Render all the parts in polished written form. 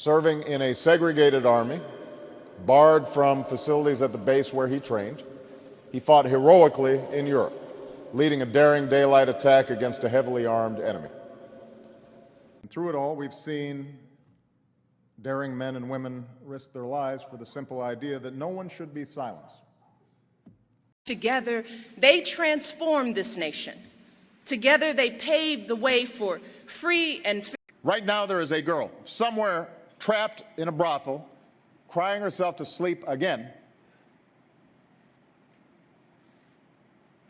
serving in a segregated army, barred from facilities at the base where he trained. He fought heroically in Europe, leading a daring daylight attack against a heavily armed enemy. And through it all, we've seen daring men and women risk their lives for the simple idea that no one should be silenced. Together, they transformed this nation. Together, they paved the way for free and fair. Right now, there is a girl somewhere trapped in a brothel, crying herself to sleep again,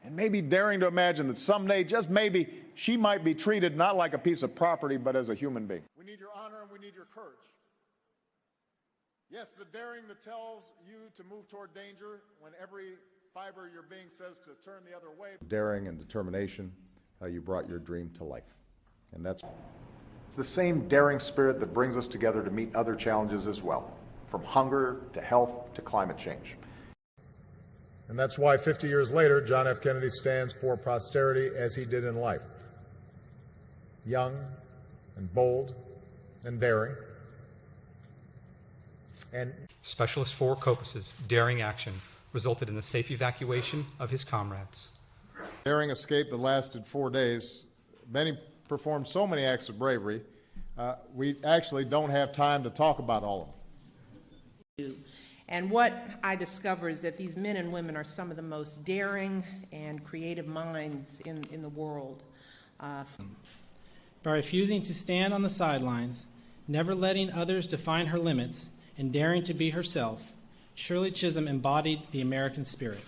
and maybe daring to imagine that someday, just maybe, she might be treated not like a piece of property, but as a human being. We need your honor and we need your courage. Yes, the daring that tells you to move toward danger when every fiber of your being says to turn the other way. Daring and determination, how you brought your dream to life. And it's the same daring spirit that brings us together to meet other challenges as well, from hunger to health to climate change. And that's why 50 years later, John F. Kennedy stands for posterity as he did in life. Young and bold and daring. And Specialist 4 Kopas's daring action resulted in the safe evacuation of his comrades. Daring escape that lasted 4 days. Many performed so many acts of bravery, we actually don't have time to talk about all of them. And what I discover is that these men and women are some of the most daring and creative minds in the world. By refusing to stand on the sidelines, never letting others define her limits, and daring to be herself, Shirley Chisholm embodied the American spirit.